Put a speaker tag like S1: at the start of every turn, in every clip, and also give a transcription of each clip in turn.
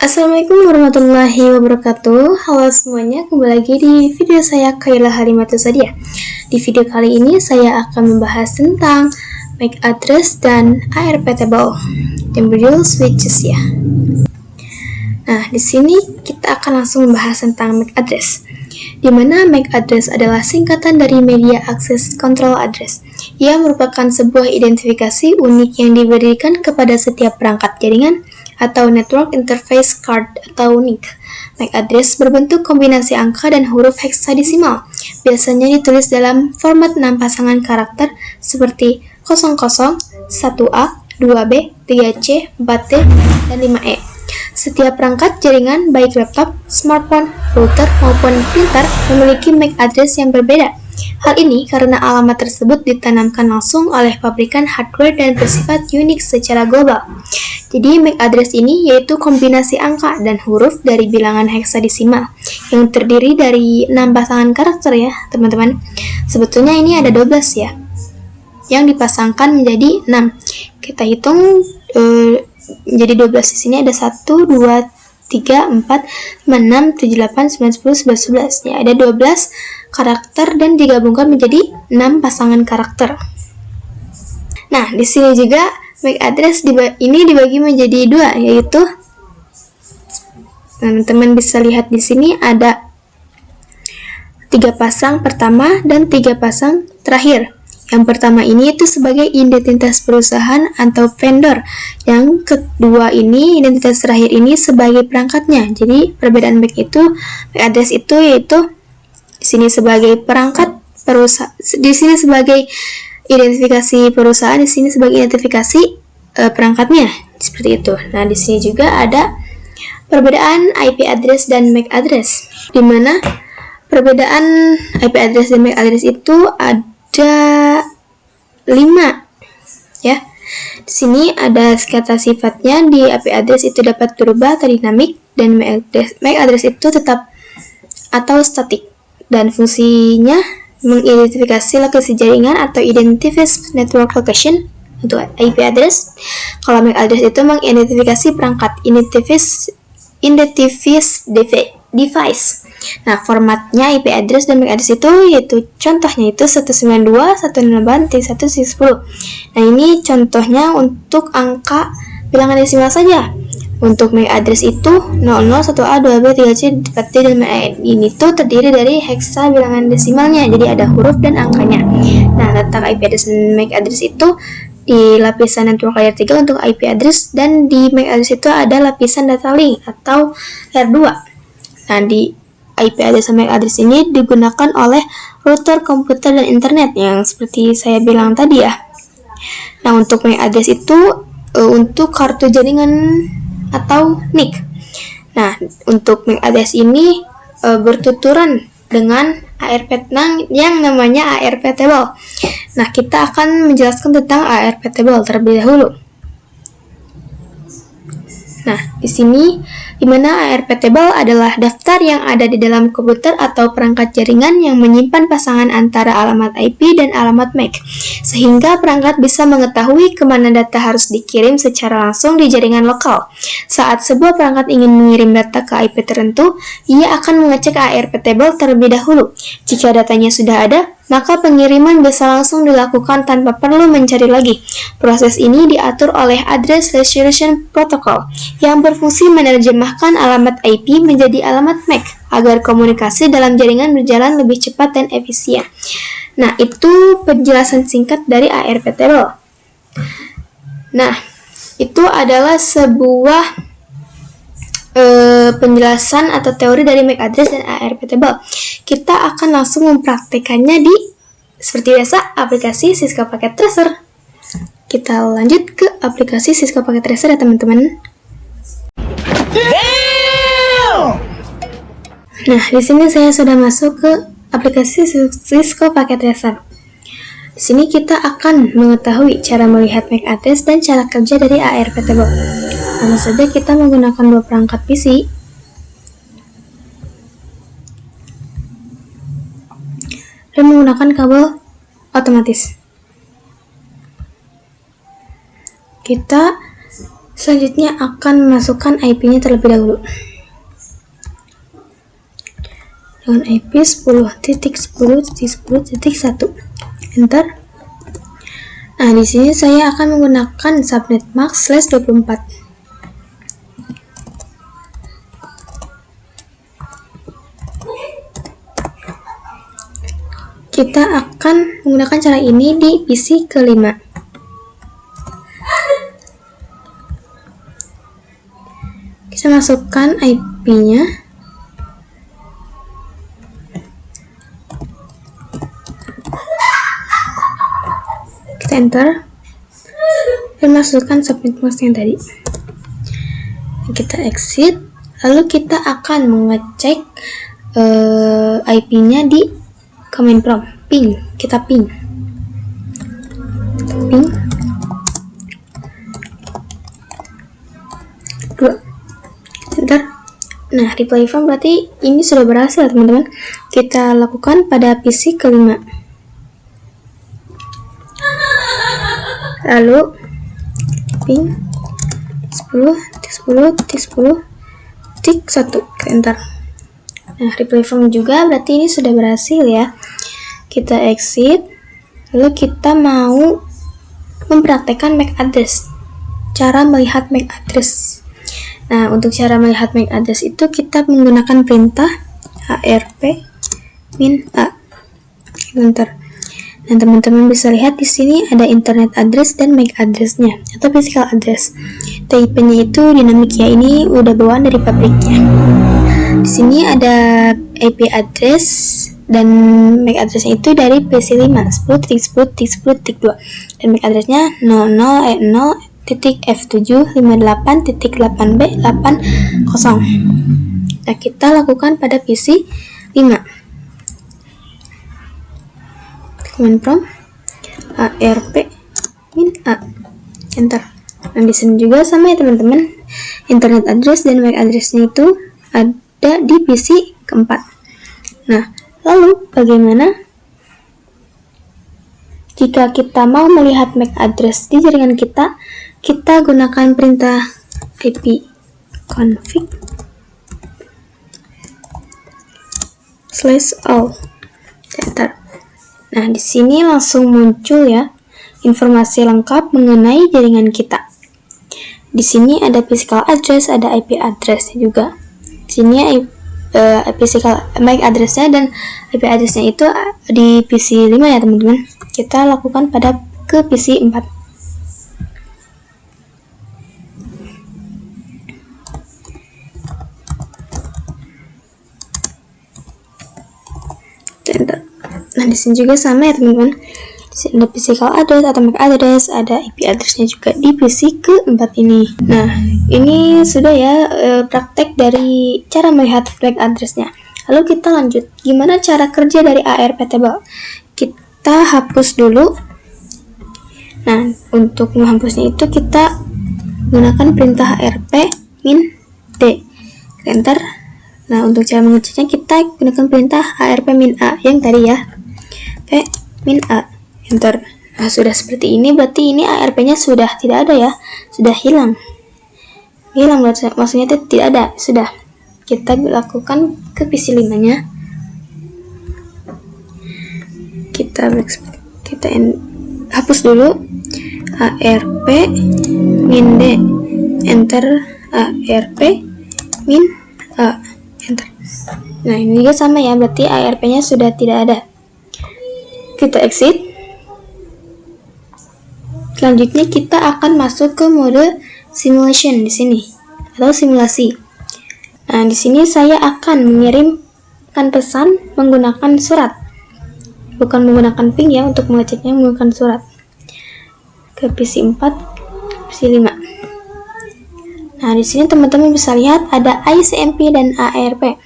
S1: Assalamualaikum warahmatullahi wabarakatuh. Halo semuanya, kembali lagi di video saya Khaila Halimatus Sadiah. Di video kali ini saya akan membahas tentang MAC address dan ARP table, temporal switches ya. Nah, di sini kita akan langsung membahas tentang MAC address, di mana MAC address adalah singkatan dari Media Access Control Address. Ia merupakan sebuah identifikasi unik yang diberikan kepada setiap perangkat jaringan atau Network Interface Card atau NIC. MAC address berbentuk kombinasi angka dan huruf heksadesimal. Biasanya ditulis dalam format 6 pasangan karakter seperti 00, 1A, 2B, 3C, 4T, dan 5E. Setiap perangkat jaringan, baik laptop, smartphone, router, maupun printer, memiliki MAC address yang berbeda. Hal ini karena alamat tersebut ditanamkan langsung oleh pabrikan hardware dan bersifat unik secara global. Jadi MAC address ini yaitu kombinasi angka dan huruf dari bilangan heksadesimal yang terdiri dari 6 pasangan karakter ya teman-teman. Sebetulnya ini ada 12 ya, yang dipasangkan menjadi 6. Kita hitung menjadi 12 di sini ada 1, 2, 3, 4, 5, 6, 7, 8, 9, 10, 11, 11 ya, ada 12 karakter dan digabungkan menjadi 6 pasangan karakter. Nah, di sini juga MAC address ini dibagi menjadi 2, yaitu teman-teman bisa lihat di sini ada 3 pasang pertama dan 3 pasang terakhir. Yang pertama ini itu sebagai identitas perusahaan atau vendor. Yang kedua ini, identitas terakhir ini sebagai perangkatnya. Jadi perbedaan MAC address itu yaitu di sini sebagai perangkat perusahaan, di sini sebagai identifikasi perusahaan, di sini sebagai identifikasi perangkatnya, seperti itu. Nah, di sini juga ada perbedaan IP address dan MAC address, di mana perbedaan IP address dan MAC address itu ada 5 ya. Di sini ada kata sifatnya. Di IP address itu dapat berubah atau dinamik, dan MAC address itu tetap atau statik, dan fungsinya mengidentifikasi lokasi jaringan atau identify network location untuk IP address. Kalau MAC address itu mengidentifikasi perangkat, identify device. Nah, formatnya IP address dan MAC address itu yaitu contohnya itu 192.168.110. Nah, ini contohnya untuk angka bilangan desimal saja. Untuk MAC address itu 00, 1A, 2B, 3C, 4D, dan 5E. Ini tuh terdiri dari heksa bilangan desimalnya, jadi ada huruf dan angkanya. Nah, letak IP address dan MAC address itu di lapisan network layer 3 untuk IP address, dan di MAC address itu ada lapisan data link atau layer 2. Nah, di IP address dan MAC address ini digunakan oleh router komputer dan internet yang seperti saya bilang tadi ya. Nah, untuk MAC address itu untuk kartu jaringan atau NIC. Nah, untuk MAC address ini bertuturan dengan ARP yang namanya ARP table. Nah, kita akan menjelaskan tentang ARP table terlebih dahulu. Nah, di sini dimana ARP table adalah daftar yang ada di dalam komputer atau perangkat jaringan yang menyimpan pasangan antara alamat IP dan alamat MAC, sehingga perangkat bisa mengetahui kemana data harus dikirim secara langsung di jaringan lokal. Saat sebuah perangkat ingin mengirim data ke IP tertentu, ia akan mengecek ARP table terlebih dahulu. Jika datanya sudah ada, maka pengiriman bisa langsung dilakukan tanpa perlu mencari lagi. Proses ini diatur oleh Address Resolution Protocol yang berfungsi menerjemahkan alamat IP menjadi alamat MAC agar komunikasi dalam jaringan berjalan lebih cepat dan efisien. Nah, itu penjelasan singkat dari ARP table. Nah, itu adalah sebuah penjelasan atau teori dari MAC address dan ARP table. Kita akan langsung mempraktekannya di, seperti biasa, aplikasi Cisco Packet Tracer. Kita lanjut ke aplikasi Cisco Packet Tracer ya teman-teman. Nah, di sini saya sudah masuk ke aplikasi Cisco Packet Tracer. Di sini kita akan mengetahui cara melihat MAC address dan cara kerja dari ARP table. Sama saja kita menggunakan 2 perangkat PC. Dan menggunakan kabel otomatis. Kita Selanjutnya akan memasukkan IP-nya terlebih dahulu. Dengan IP 10.10.10.1. Enter. Nah, di sini saya akan menggunakan subnet max /24. Kita akan menggunakan cara ini di PC kelima. Kita masukkan IP-nya. Kita enter dan masukkan subnet max yang tadi. Kita exit, lalu kita akan mengecek IP-nya di command prompt. Ping, kita ping. Enter. Nah, reply from berarti ini sudah berhasil, teman-teman. Kita lakukan pada PC kelima. Lalu ping 10.10.10.1. Enter. Nah, reply from juga berarti ini sudah berhasil ya. Kita exit, lalu kita mau mempraktekkan MAC address. Cara melihat MAC address. Nah, untuk cara melihat MAC address itu kita menggunakan perintah arp -a. Enter. Nah, teman-teman bisa lihat di sini ada internet address dan MAC address-nya atau physical address. IP-nya itu dinamik ya, ini udah bawaan dari pabriknya. Di sini ada IP address dan MAC address-nya itu dari PC5 10.10.10.2 dan MAC address-nya 00.0.58.8b80. Nah, kita lakukan pada PC 5. Command prompt arp -a. Enter. Nah, di sini juga sama ya, teman-teman. Internet address dan MAC address-nya itu ada di PC keempat. Nah, lalu bagaimana jika kita mau melihat MAC address di jaringan kita? Kita gunakan perintah ipconfig /all. Enter. Nah, di sini langsung muncul ya informasi lengkap mengenai jaringan kita. Di sini ada physical address, ada IP address juga. Di sini physical MAC address-nya dan IP address-nya itu di PC 5 ya, teman-teman. Kita lakukan pada ke PC 4. Nah, di sini juga sama ya, teman-teman. Di sini ada physical address atau MAC address, ada IP address-nya juga di PC keempat ini. Nah, ini sudah ya praktek dari cara melihat MAC address-nya. Lalu kita lanjut, gimana cara kerja dari ARP table? Kita hapus dulu. Nah, untuk menghapusnya itu kita gunakan perintah arp -d. Enter. Nah, untuk cara mengeceknya kita gunakan perintah arp -a yang tadi ya. -a. Enter. Nah, sudah seperti ini, berarti ini ARP-nya sudah tidak ada ya, sudah hilang. Hilang maksudnya itu tidak ada, sudah. Kita lakukan ke PC 5-nya. Kita hapus dulu arp -d. Enter. arp -a. Enter. Nah, ini juga sama ya, berarti ARP-nya sudah tidak ada. Kita exit. Selanjutnya kita akan masuk ke mode simulation di sini atau simulasi. Nah, di sini saya akan mengirimkan pesan menggunakan surat. Bukan menggunakan ping ya, untuk mengeceknya menggunakan surat. Ke PC 4, PC 5. Nah, di sini teman-teman bisa lihat ada ICMP dan ARP.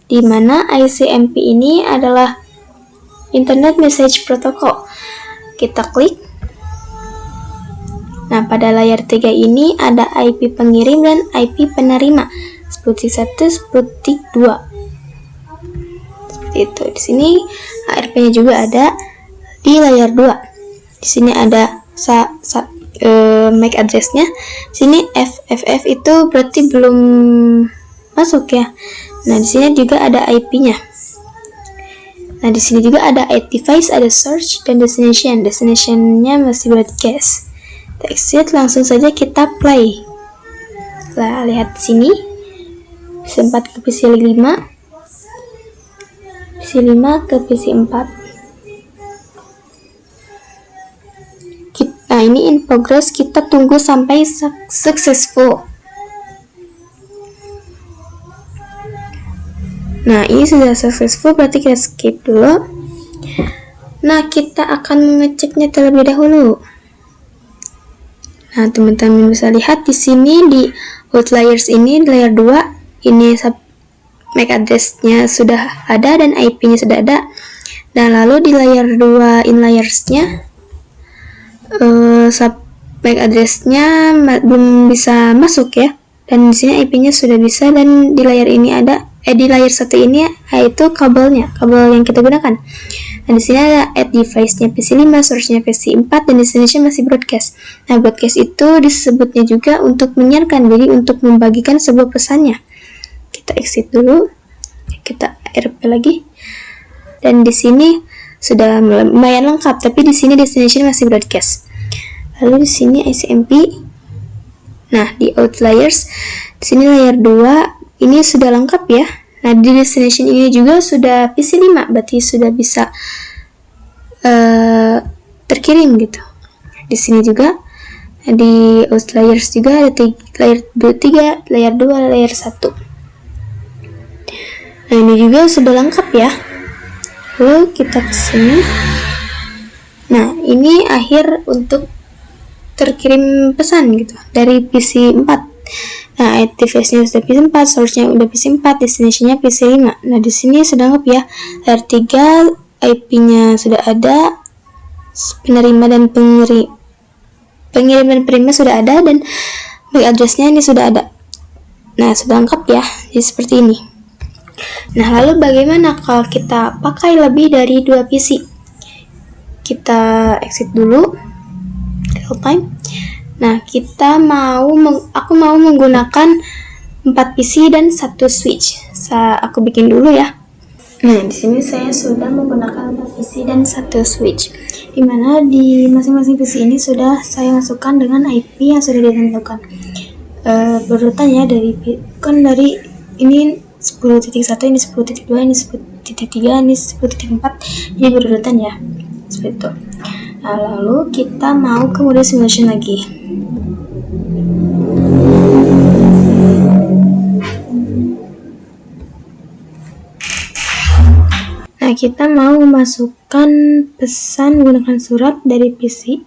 S1: Di mana ICMP ini adalah Internet Message Protocol. Kita klik. Nah, pada layar 3 ini ada IP pengirim dan IP penerima 10.1, 10.2. Seperti itu. Di sini ARP-nya juga ada di layar 2. Di sini ada MAC address-nya. Sini FFF itu berarti belum masuk ya. Nah, di sini juga ada IP-nya. Nah, di sini juga ada add device, ada search, dan destination. Destination-nya masih broadcast. Kita exit, langsung saja kita play. Kita lihat di sini. PC 4 ke PC 5. PC 5 ke PC 4. Nah, ini in progress, kita tunggu sampai successful. Nah, ini sudah successful, berarti kita skip dulu. Nah, kita akan mengeceknya terlebih dahulu. Nah, teman-teman bisa lihat di sini di outliers ini layer 2, ini MAC address-nya sudah ada dan IP-nya sudah ada. Nah, lalu di layer 2 inlayers-nya MAC address-nya belum bisa masuk ya. Dan di sini IP-nya sudah bisa, dan di layer ini ada di layer 1 ini yaitu kabel yang kita gunakan. Nah, di sini ada add device-nya PC 5, source-nya PC 4, dan destination masih broadcast. Nah, broadcast itu disebutnya juga untuk menyiarkan, jadi untuk membagikan sebuah pesannya. Kita exit dulu, kita RP lagi, dan di sini sudah lumayan lengkap, tapi di sini destination masih broadcast. Lalu di sini ICMP. Nah, di outliers di sini layer 2 ini sudah lengkap ya. Nah, di destination ini juga sudah PC 5, berarti sudah bisa terkirim gitu. Di sini juga di outliers juga ada layer 3, layer 2, layer 1. Nah, ini juga sudah lengkap ya. Lalu kita ke sini. Nah, ini akhir untuk terkirim pesan gitu dari PC 4. Nah, device-nya sudah PC 4, source-nya udah PC 4, destination-nya PC 5. Nah, di sini sudah lengkap ya. Layer 3, IP-nya sudah ada, penerima dan pengirim dan penerima sudah ada, dan MAC address-nya ini sudah ada. Nah, sudah lengkap ya. Jadi seperti ini. Nah, lalu bagaimana kalau kita pakai lebih dari 2 PC? Kita exit dulu. Real time. Nah, aku mau menggunakan 4 PC dan 1 switch. Aku bikin dulu ya. Nah, di sini saya sudah menggunakan 4 PC dan 1 switch. Dimana di masing-masing PC ini sudah saya masukkan dengan IP yang sudah ditentukan. Berurutan ya, dari ini 10.1, ini 10.2, ini 10.3, ini 10.4. Ini berurutan ya. Seperti itu. Nah, lalu kita mau ke mode simulation lagi. Nah, kita mau memasukkan pesan menggunakan surat dari PC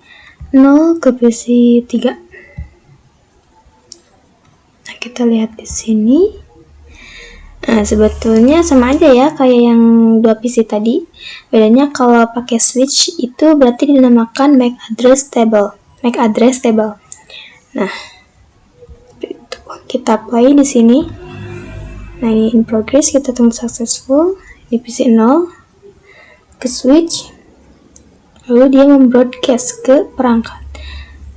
S1: 0 ke PC 3. Nah, kita lihat di sini. Nah, sebetulnya sama aja ya kayak yang 2 PC tadi. Bedanya kalau pakai switch itu berarti dinamakan MAC address table. Nah, itu kita play di sini. Nah, ini in progress, kita tunggu successful. Di PC 0 ke switch, lalu dia membroadcast ke perangkat.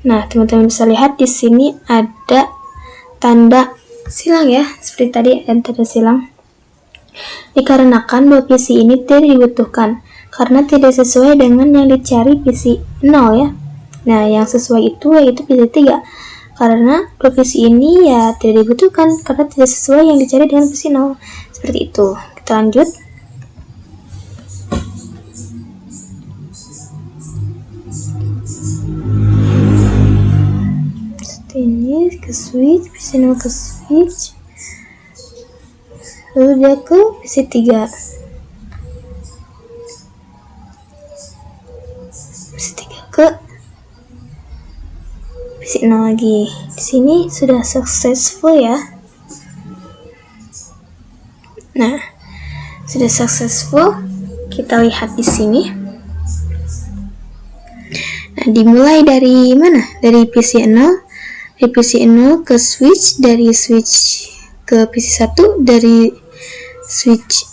S1: Nah, teman-teman bisa lihat di sini ada tanda silang ya, seperti tadi ada tanda silang. Dikarenakan 2 PC ini tidak dibutuhkan karena tidak sesuai dengan yang dicari PC 0 ya. Nah, yang sesuai itu yaitu PC 3. Karena 2 PC ini ya tidak dibutuhkan karena tidak sesuai yang dicari dengan PC 0. Seperti itu. Kita lanjut. Ini ke switch, PC 0 ke switch, lalu dia ke PC 3. PC 3 ke PC 0 lagi. Di sini sudah successful ya. Nah, sudah successful. Kita lihat di sini. Nah, dimulai dari mana? Dari PC 0. Dari PC 0 ke switch, dari switch ke PC 1, dari switch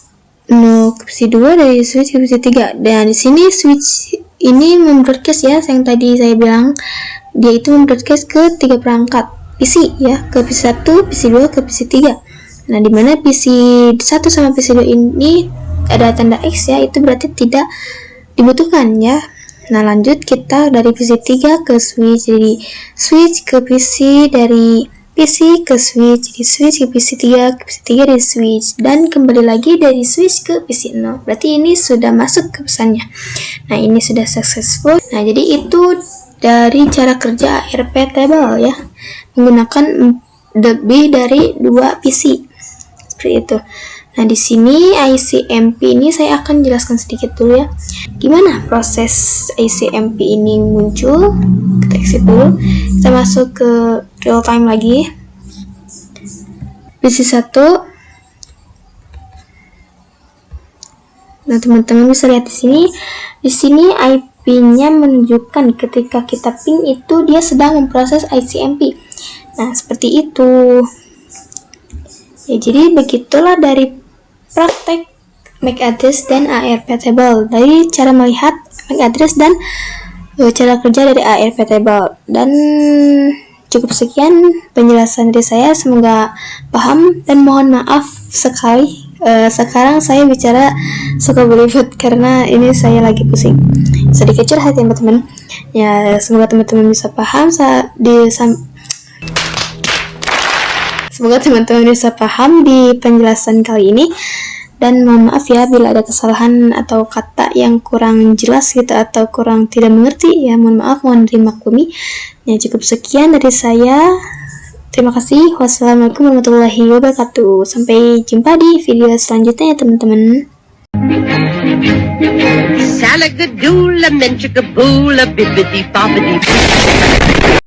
S1: 0 ke PC 2, dari switch ke PC 3. Dan di sini switch ini membroadcast ya, yang tadi saya bilang dia itu membroadcast ke 3 perangkat PC ya, ke PC 1, PC 2, ke PC 3. Nah, dimana PC 1 sama PC 2 ini ada tanda X ya, itu berarti tidak dibutuhkan ya. Nah, lanjut kita dari PC 3 ke switch, jadi switch ke PC, dari PC ke switch, jadi switch ke PC 3, ke PC 3 dari switch, dan kembali lagi dari switch ke PC 0. Berarti ini sudah masuk ke pesannya. Nah, ini sudah successful. Nah, jadi itu dari cara kerja ARP table ya, menggunakan lebih dari 2 PC. Seperti itu. Nah, di sini ICMP ini saya akan jelaskan sedikit dulu ya. Gimana proses ICMP ini muncul? Kita exit dulu. Kita masuk ke real time lagi. PC 1. Nah, teman-teman bisa lihat di sini. Di sini IP-nya menunjukkan ketika kita ping itu dia sedang memproses ICMP. Nah, seperti itu. Ya, jadi begitulah dari praktek MAC address dan ARP table, dari cara melihat MAC address dan cara kerja dari ARP table. Dan cukup sekian penjelasan dari saya, semoga paham dan mohon maaf sekali sekarang saya bicara suka beribut karena ini saya lagi pusing, sedikit curhat ya teman-teman ya. Semoga teman-teman bisa paham semoga teman-teman bisa paham di penjelasan kali ini, dan mohon maaf ya bila ada kesalahan atau kata yang kurang jelas gitu atau kurang tidak mengerti ya, mohon maaf, mohon dimaklumi ya. Cukup sekian dari saya, terima kasih. Wassalamualaikum warahmatullahi wabarakatuh. Sampai jumpa di video selanjutnya ya teman-teman.
S2: Salagadoola, menchikaboola, bibbidi bobbidi.